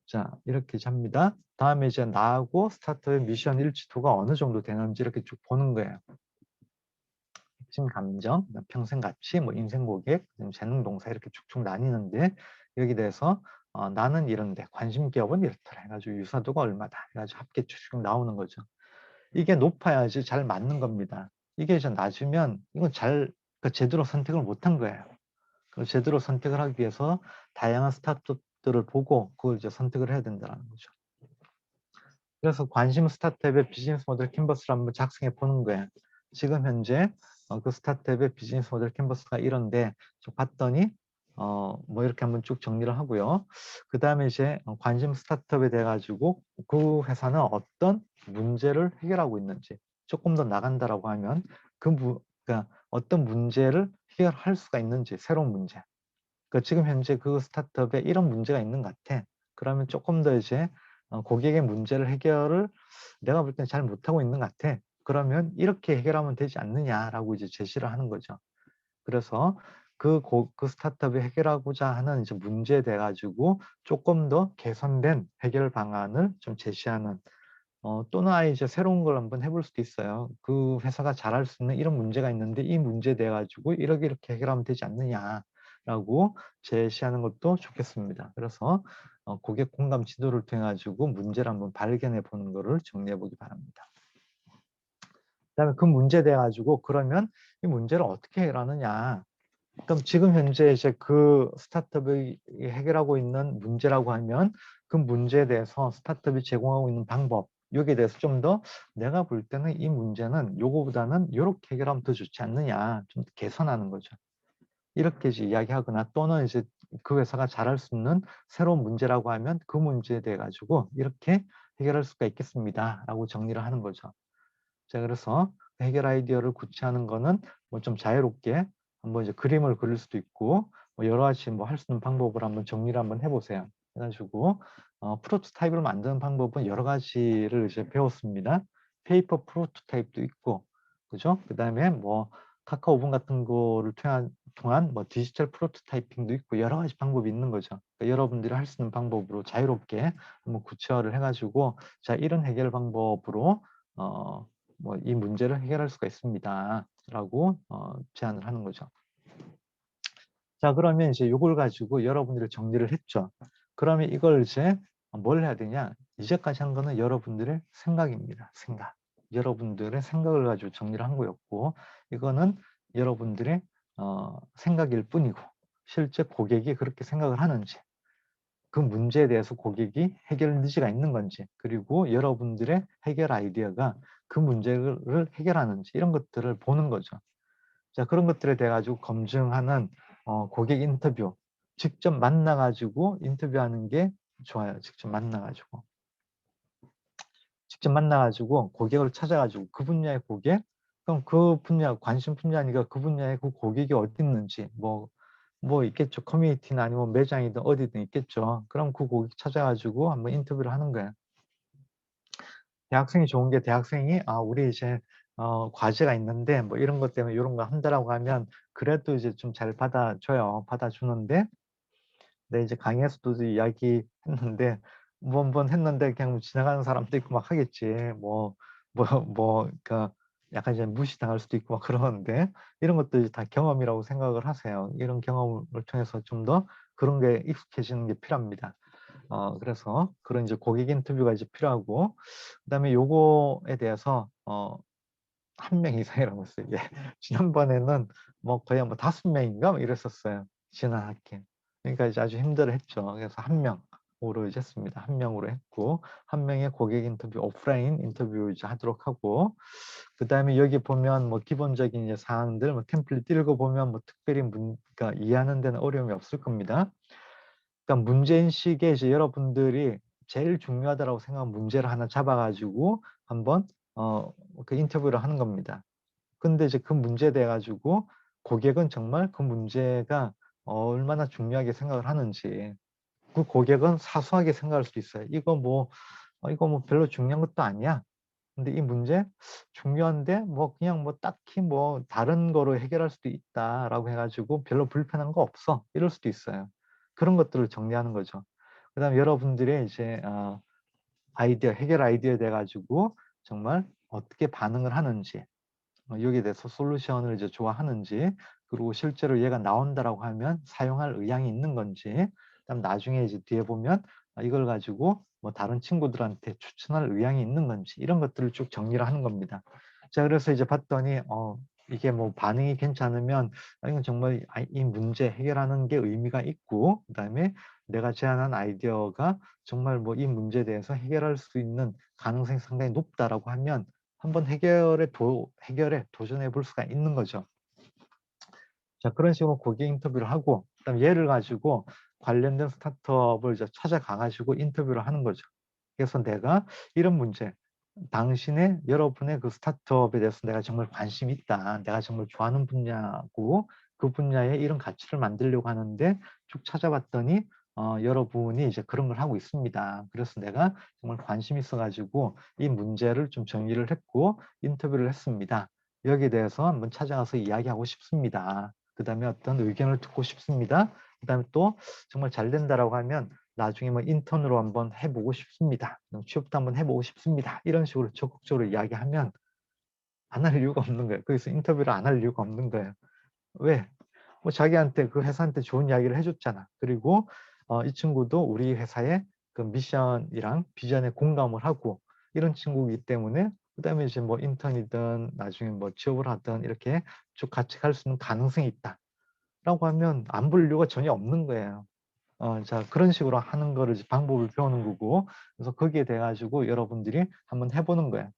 자 이렇게 잡니다. 다음에 이제 나하고 스타트업의 미션 일치도가 어느 정도 되는지 이렇게 쭉 보는 거예요. 핵심 감정, 평생 가치, 뭐 인생 고객, 재능 동사 이렇게 쭉쭉 나뉘는데 여기 대해서 나는 이런데 관심 기업은 이렇더라 해가지고 유사도가 얼마다 해가지고 합계 쭉쭉 나오는 거죠. 이게 높아야지 잘 맞는 겁니다. 이게 이제 낮으면 이건 그 제대로 선택을 못한 거예요. 그 제대로 선택을 하기 위해서 다양한 스타트업들을 보고 그걸 이제 선택을 해야 된다는 거죠. 그래서 관심 스타트업의 비즈니스 모델 캔버스를 한번 작성해 보는 거예요. 지금 현재 그 스타트업의 비즈니스 모델 캔버스가 이런데 좀 봤더니 뭐 이렇게 한번 쭉 정리를 하고요. 그다음에 이제 관심 스타트업에 대해 가지고 그 회사는 어떤 문제를 해결하고 있는지 조금 더 나간다라고 하면 그러니까 어떤 문제를 해결할 수가 있는지 새로운 문제. 그러니까 지금 현재 그 스타트업에 이런 문제가 있는 것 같아. 그러면 조금 더 이제 고객의 문제를 해결을 내가 볼 때는 잘 못하고 있는 것 같아. 그러면 이렇게 해결하면 되지 않느냐라고 이제 제시를 하는 거죠. 그래서 그 스타트업이 해결하고자 하는 이제 문제에 대해 가지고 조금 더 개선된 해결 방안을 좀 제시하는 또는 아예 이제 새로운 걸 한번 해볼 수도 있어요. 그 회사가 잘할 수 있는 이런 문제가 있는데 이 문제에 대해 가지고 이렇게 이렇게 해결하면 되지 않느냐라고 제시하는 것도 좋겠습니다. 그래서 고객 공감 지도를 통해 가지고 문제를 한번 발견해 보는 거를 정리해 보기 바랍니다. 그다음에 그 문제에 대해 가지고 그러면 이 문제를 어떻게 해결하느냐. 그럼 지금 현재 이제 그 스타트업이 해결하고 있는 문제라고 하면 그 문제에 대해서 스타트업이 제공하고 있는 방법, 여기에 대해서 좀 더 내가 볼 때는 이 문제는 요거보다는 요렇게 해결하면 더 좋지 않느냐, 좀 개선하는 거죠. 이렇게 이제 이야기하거나 또는 이제 그 회사가 잘할 수 있는 새로운 문제라고 하면 그 문제에 대해 가지고 이렇게 해결할 수가 있겠습니다라고 정리를 하는 거죠. 자, 그래서 해결 아이디어를 구체화하는 거는 뭐 좀 자유롭게 한번 이제 그림을 그릴 수도 있고 뭐 여러 가지 뭐 할 수 있는 방법을 한번 정리를 한번 해보세요. 해가지고 프로토타입을 만드는 방법은 여러 가지를 이제 배웠습니다. 페이퍼 프로토타입도 있고, 그죠? 그 다음에 뭐 카카오 오븐 같은 거를 통한 뭐 디지털 프로토타이핑도 있고 여러 가지 방법이 있는 거죠. 그러니까 여러분들이 할 수 있는 방법으로 자유롭게 한번 구체화를 해가지고 자, 이런 해결 방법으로 뭐 이 문제를 해결할 수가 있습니다. 라고 제안을 하는 거죠. 자, 그러면 이제 이걸 가지고 여러분들이 정리를 했죠. 그러면 이걸 이제 뭘 해야 되냐? 이제까지 한 거는 여러분들의 생각입니다. 생각. 여러분들의 생각을 가지고 정리를 한 거였고, 이거는 여러분들의 생각일 뿐이고, 실제 고객이 그렇게 생각을 하는지, 그 문제에 대해서 고객이 해결 의지가 있는 건지, 그리고 여러분들의 해결 아이디어가 그 문제를 해결하는지 이런 것들을 보는 거죠. 자, 그런 것들에 대해 가지고 검증하는 고객 인터뷰, 직접 만나가지고 인터뷰하는 게 좋아요. 직접 만나가지고. 직접 만나가지고 고객을 찾아가지고 그 분야의 고객, 그럼 그 분야 관심 분야니까 그 분야의 그 고객이 어디 있는지 뭐 있겠죠. 커뮤니티나 아니면 매장이든 어디든 있겠죠. 그럼 그 고객 찾아가지고 한번 인터뷰를 하는 거예요. 대학생이 좋은 게 대학생이 우리 이제 과제가 있는데 뭐 이런 것 때문에 이런 거 한다라고 하면 그래도 이제 좀 잘 받아줘요. 받아주는데 네, 이제 강의에서도 이야기했는데 뭐 한번 했는데 그냥 지나가는 사람도 있고 막 하겠지. 그러니까 약간 이제 무시당할 수도 있고 막 그러는데 이런 것들이 다 경험이라고 생각을 하세요. 이런 경험을 통해서 좀 더 그런 게 익숙해지는 게 필요합니다. 그래서 그런 이제 고객 인터뷰가 이제 필요하고 그다음에 요거에 대해서 한 명 이상이라고 했어요. 예. 지난번에는 뭐 거의 뭐 5명인가 뭐 이랬었어요. 지난 학기. 그러니까 이제 아주 힘들어했죠. 그래서 한 명으로 이제 했습니다. 한 명으로 했고 한 명의 고객 인터뷰 오프라인 인터뷰 이제 하도록 하고 그다음에 여기 보면 뭐 기본적인 이제 사항들 뭐 템플릿 읽어보면 뭐 특별히 그러니까 이해하는 데는 어려움이 없을 겁니다. 그러니까 문제인식에 이제 여러분들이 제일 중요하다고 생각하는 문제를 하나 잡아가지고 한번 그 인터뷰를 하는 겁니다. 근데 이제 그 문제에 대해 가지고 고객은 정말 그 문제가 얼마나 중요하게 생각을 하는지 그 고객은 사소하게 생각할 수도 있어요. 이거 뭐 별로 중요한 것도 아니야. 근데 이 문제 중요한데 뭐 그냥 뭐 딱히 뭐 다른 거로 해결할 수도 있다라고 해가지고 별로 불편한 거 없어. 이럴 수도 있어요. 그런 것들을 정리하는 거죠. 그다음에 여러분들의 이제 아이디어, 해결 아이디어에 대해 가지고 정말 어떻게 반응을 하는지 여기에 대해서 솔루션을 이제 좋아하는지 그리고 실제로 얘가 나온다라고 하면 사용할 의향이 있는 건지 그다음 나중에 이제 뒤에 보면 이걸 가지고 뭐 다른 친구들한테 추천할 의향이 있는 건지 이런 것들을 쭉 정리를 하는 겁니다. 자, 그래서 이제 봤더니 이게 뭐 반응이 괜찮으면 이건 정말 이 문제 해결하는 게 의미가 있고 그다음에 내가 제안한 아이디어가 정말 뭐 이 문제에 대해서 해결할 수 있는 가능성이 상당히 높다라고 하면 한번 해결에 도전해 볼 수가 있는 거죠. 자, 그런 식으로 고객 인터뷰를 하고, 그다음 얘를 가지고 관련된 스타트업을 이제 찾아가가지고 인터뷰를 하는 거죠. 그래서 내가 이런 문제, 여러분의 그 스타트업에 대해서 내가 정말 관심이 있다. 내가 정말 좋아하는 분야고 그 분야에 이런 가치를 만들려고 하는데 쭉 찾아봤더니 여러분이 이제 그런 걸 하고 있습니다. 그래서 내가 정말 관심 있어가지고 이 문제를 좀 정리를 했고 인터뷰를 했습니다. 여기에 대해서 한번 찾아가서 이야기하고 싶습니다. 그 다음에 어떤 의견을 듣고 싶습니다. 그 다음에 또 정말 잘 된다라고 하면 나중에 뭐 인턴으로 한번 해보고 싶습니다. 취업도 한번 해보고 싶습니다. 이런 식으로 적극적으로 이야기하면 안 할 이유가 없는 거예요. 거기서 인터뷰를 안 할 이유가 없는 거예요. 왜? 뭐 자기한테 그 회사한테 좋은 이야기를 해줬잖아. 그리고 이 친구도 우리 회사의 그 미션이랑 비전에 공감을 하고 이런 친구이기 때문에 그다음에 이제 뭐 인턴이든 나중에 뭐 취업을 하든 이렇게 쭉 같이 갈 수 있는 가능성이 있다라고 하면 안 볼 이유가 전혀 없는 거예요. 자, 그런 식으로 하는 거를 이제 방법을 배우는 거고, 그래서 거기에 대해 가지고 여러분들이 한번 해보는 거예요.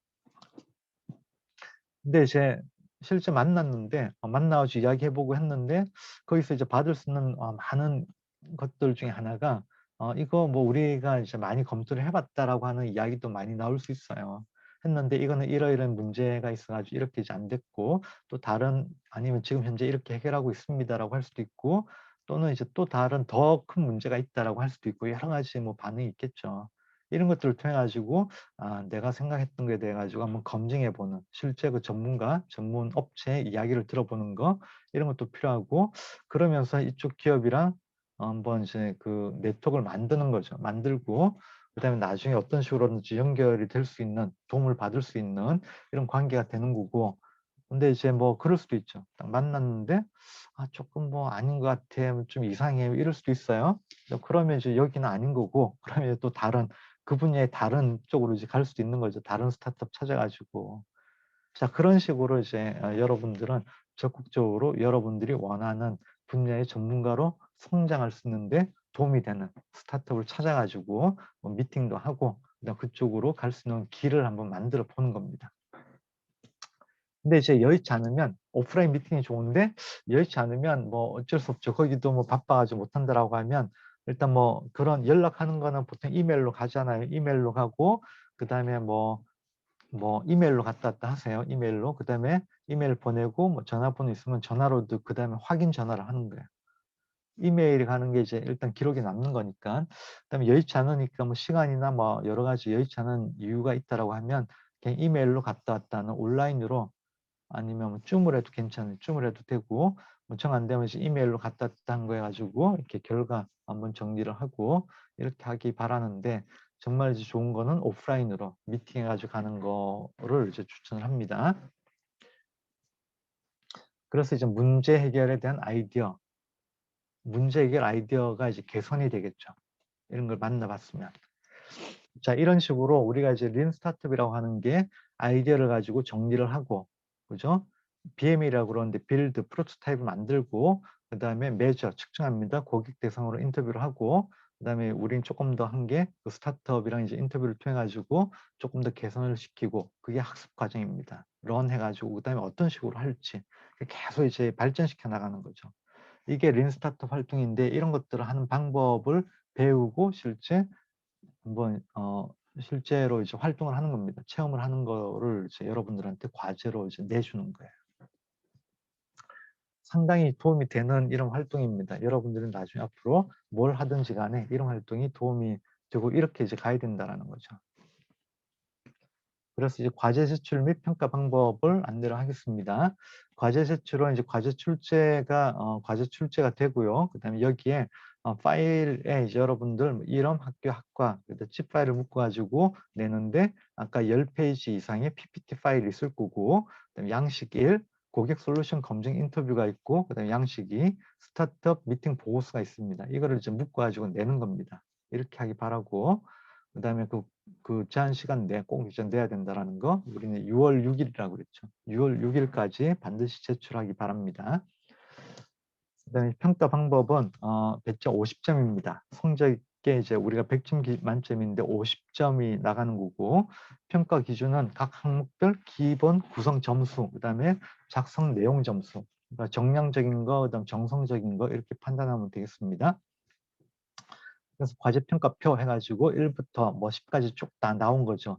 근데 이제 실제 만났는데 만나가지고 이야기해보고 했는데 거기서 이제 받을 수 있는 많은 것들 중에 하나가 이거 뭐 우리가 이제 많이 검토를 해봤다라고 하는 이야기도 많이 나올 수 있어요. 했는데 이거는 이러이러한 문제가 있어가지고 이렇게 이제 안 됐고 또 다른 아니면 지금 현재 이렇게 해결하고 있습니다라고 할 수도 있고 또는 이제 또 다른 더 큰 문제가 있다라고 할 수도 있고 여러 가지 뭐 반응이 있겠죠. 이런 것들을 통해 가지고 내가 생각했던 거에 대해 가지고 한번 검증해보는 실제 그 전문가, 전문 업체의 이야기를 들어보는 거 이런 것도 필요하고 그러면서 이쪽 기업이랑 한번 이제 그 네트워크를 만드는 거죠. 만들고 그다음에 나중에 어떤 식으로든지 연결이 될 수 있는 도움을 받을 수 있는 이런 관계가 되는 거고 근데 이제 뭐 그럴 수도 있죠. 딱 만났는데 조금 뭐 아닌 것 같아, 좀 이상해 이럴 수도 있어요. 그러면 이제 여기는 아닌 거고 그러면 또 다른 그 분야의 다른 쪽으로 이제 갈 수도 있는 거죠. 다른 스타트업 찾아가지고. 자, 그런 식으로 이제 여러분들은 적극적으로 여러분들이 원하는 분야의 전문가로 성장할 수 있는데 도움이 되는 스타트업을 찾아가지고 뭐 미팅도 하고 그다음 그쪽으로 갈 수 있는 길을 한번 만들어 보는 겁니다. 근데 이제 여의치 않으면 오프라인 미팅이 좋은데 여의치 않으면 뭐 어쩔 수 없죠. 거기도 뭐 바빠가지고 못한다라고 하면 일단 뭐 그런 연락하는 거는 보통 이메일로 가잖아요. 이메일로 가고 그 다음에 뭐 이메일로 갔다 왔다 하세요. 이메일로. 그 다음에 이메일 보내고 뭐 전화번호 있으면 전화로도 그 다음에 확인 전화를 하는 거예요. 이메일이 가는 게 이제 일단 기록이 남는 거니까. 그다음에 여의치 않으니까 뭐 시간이나 뭐 여러 가지 여의치 않은 이유가 있다라고 하면 그냥 이메일로 갔다 왔다는 온라인으로 아니면 뭐 줌을 해도 괜찮아요. 줌을 해도 되고 뭐 정 안 되면 이제 이메일로 갖다 한 거 해가지고 이렇게 결과 한번 정리를 하고 이렇게 하기 바라는데 정말 이제 좋은 거는 오프라인으로 미팅해가지고 가는 거를 이제 추천을 합니다. 그래서 이제 문제 해결에 대한 아이디어, 문제 해결 아이디어가 이제 개선이 되겠죠. 이런 걸 만나봤으면. 자, 이런 식으로 우리가 이제 린 스타트업이라고 하는 게 아이디어를 가지고 정리를 하고, 그죠? BM이라고 그러는데 빌드, 프로토타입을 만들고, 그 다음에 매저, 측정합니다. 고객 대상으로 인터뷰를 하고, 그 다음에 우린 조금 더 한 게 그 스타트업이랑 이제 인터뷰를 통해 가지고 조금 더 개선을 시키고, 그게 학습 과정입니다. 런 해가지고, 그 다음에 어떤 식으로 할지 계속 이제 발전시켜 나가는 거죠. 이게 린 스타트업 활동인데 이런 것들을 하는 방법을 배우고 실제 한번 실제로 이제 활동을 하는 겁니다. 체험을 하는 거를 이제 여러분들한테 과제로 이제 내주는 거예요. 상당히 도움이 되는 이런 활동입니다. 여러분들은 나중에 앞으로 뭘 하든지 간에 이런 활동이 도움이 되고 이렇게 이제 가야 된다라는 거죠. 그래서 이제 과제 제출 및 평가 방법을 안내를 하겠습니다. 과제 제출은 이제 과제 출제가 되고요. 그다음에 여기에 파일에 이제 여러분들 이름, 학교, 학과, 칩 파일을 묶어 가지고 내는데 아까 10페이지 이상의 PPT 파일이 있을 거고, 그다음에 양식 1, 고객 솔루션 검증 인터뷰가 있고, 그다음에 양식 2, 스타트업 미팅 보고서가 있습니다. 이거를 이제 묶어 가지고 내는 겁니다. 이렇게 하기 바라고, 그다음에 그 제한 시간 내 꼭 이제 내야 된다라는 거 우리는 6월 6일이라고 그랬죠. 6월 6일까지 반드시 제출하기 바랍니다. 그다음에 평가 방법은 배점 50점입니다. 성적에 이제 우리가 100점 만점인데 50점이 나가는 거고 평가 기준은 각 항목별 기본 구성 점수, 그다음에 작성 내용 점수, 그러니까 정량적인 거, 그다음 정성적인 거 이렇게 판단하면 되겠습니다. 그래서 과제평가표 해가지고 1부터 뭐 10까지 쭉 다 나온 거죠.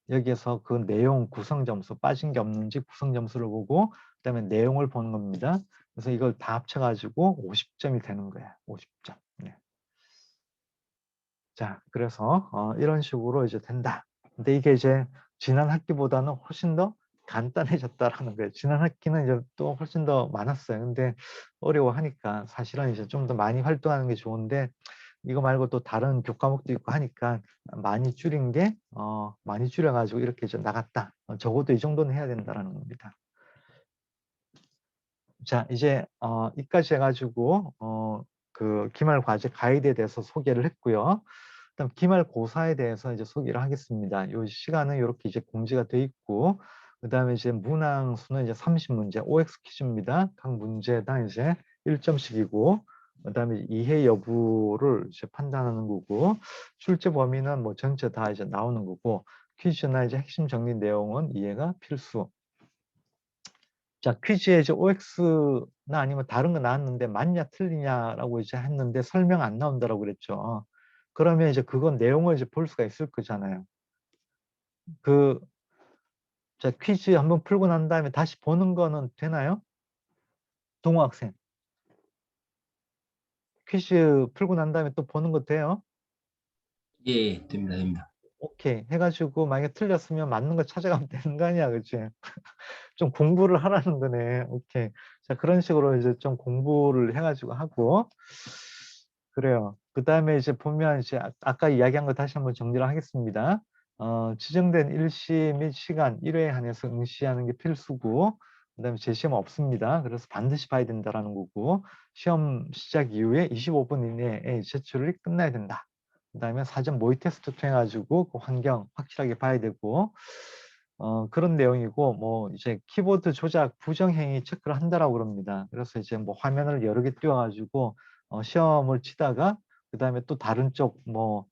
여기에서 그 내용 구성 점수 빠진 게 없는지 구성 점수를 보고 그다음에 내용을 보는 겁니다. 그래서 이걸 다 합쳐가지고 50점이 되는 거예요. 50점. 네. 자, 그래서 이런 식으로 이제 된다. 근데 이게 이제 지난 학기보다는 훨씬 더 간단해졌다라는 거예요. 지난 학기는 이제 또 훨씬 더 많았어요. 근데 어려워하니까 사실은 이제 좀 더 많이 활동하는 게 좋은데 이거 말고 또 다른 교과목도 있고 하니까 많이 줄인 게 많이 줄여가지고 이렇게 좀 나갔다. 적어도 이 정도는 해야 된다라는 겁니다. 자, 이제 이까지 해가지고 그 기말과제 가이드에 대해서 소개를 했고요. 그다음 기말고사에 대해서 이제 소개를 하겠습니다. 이 시간은 이렇게 이제 공지가 돼 있고, 그다음에 이제 문항수는 이제 30문제 OX 퀴즈입니다. 각 문제당 이제 1점씩이고, 그다음에 이해 여부를 이제 판단하는 거고, 출제 범위는 뭐 전체 다 이제 나오는 거고, 퀴즈나 이제 핵심 정리 내용은 이해가 필수. 자, 퀴즈에 이제 OX나 아니면 다른 거 나왔는데 맞냐 틀리냐라고 이제 했는데 설명 안 나온다라고 그랬죠. 그러면 이제 그건 내용을 이제 볼 수가 있을 거잖아요. 자, 퀴즈 한번 풀고 난 다음에 다시 보는 거는 되나요? 동호 학생. 퀴즈 풀고 난 다음에 또 보는 거 돼요? 예, 됩니다, 됩니다. 오케이. 해가지고 만약에 틀렸으면 맞는 거 찾아가면 되는 거 아니야, 그치? 좀 공부를 하라는 거네. 오케이. 자, 그런 식으로 이제 좀 공부를 해가지고 하고. 그래요. 그 다음에 이제 보면 이제 아까 이야기한 거 다시 한번 정리를 하겠습니다. 지정된 일시 및 시간 1회에 한해서 응시하는 게 필수고, 그 다음에 재시험 없습니다. 그래서 반드시 봐야 된다라는 거고, 시험 시작 이후에 25분 이내에 제출이 끝나야 된다. 그 다음에 사전 모의 테스트 통해가지고 그 환경 확실하게 봐야 되고, 그런 내용이고, 뭐, 이제 키보드 조작 부정행위 체크를 한다라고 그럽니다. 그래서 이제 뭐 화면을 여러 개 띄워가지고, 시험을 치다가, 그 다음에 또 다른 쪽 뭐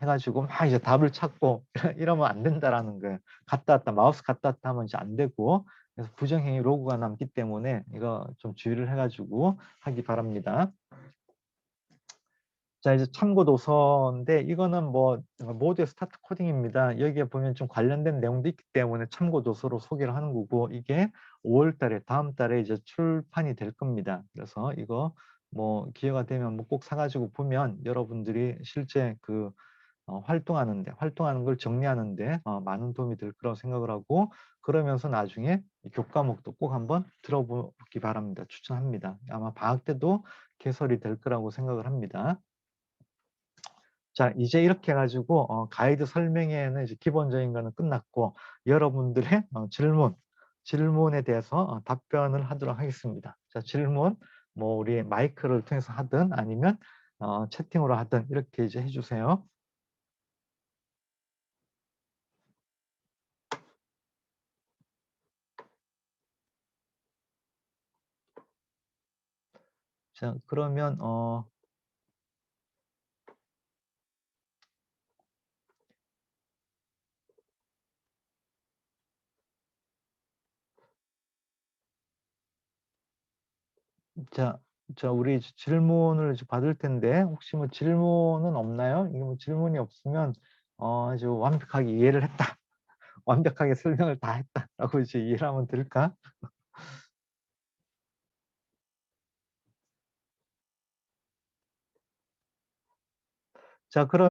해가지고 막 이제 답을 찾고 이러면 안 된다라는 거예요. 갔다 왔다, 마우스 갔다 왔다 하면 이제 안 되고, 그래서 부정행위 로그가 남기 때문에 이거 좀 주의를 해가지고 하기 바랍니다. 자, 이제 참고 도서인데 이거는 뭐 모두의 스타트 코딩입니다. 여기에 보면 좀 관련된 내용도 있기 때문에 참고 도서로 소개를 하는 거고, 이게 5월 달에 다음 달에 이제 출판이 될 겁니다. 그래서 이거 뭐 기회가 되면 뭐 꼭 사가지고 보면 여러분들이 실제 그 활동하는 걸 정리하는데 많은 도움이 될 거라고 생각을 하고, 그러면서 나중에 이 교과목도 꼭 한번 들어보기 바랍니다. 추천합니다. 아마 방학 때도 개설이 될 거라고 생각을 합니다. 자, 이제 이렇게 해가지고 가이드 설명회는 이제 기본적인 거는 끝났고, 여러분들의 질문에 대해서 답변을 하도록 하겠습니다. 자, 질문 뭐 우리 마이크를 통해서 하든 아니면 채팅으로 하든 이렇게 이제 해주세요. 자, 그러면 우리 질문을 이제 받을 텐데 혹시 뭐 질문은 없나요? 이게 뭐 질문이 없으면 이제 완벽하게 이해를 했다. 완벽하게 설명을 다 했다라고 이제 이해를 하면 될까? 자, 그럼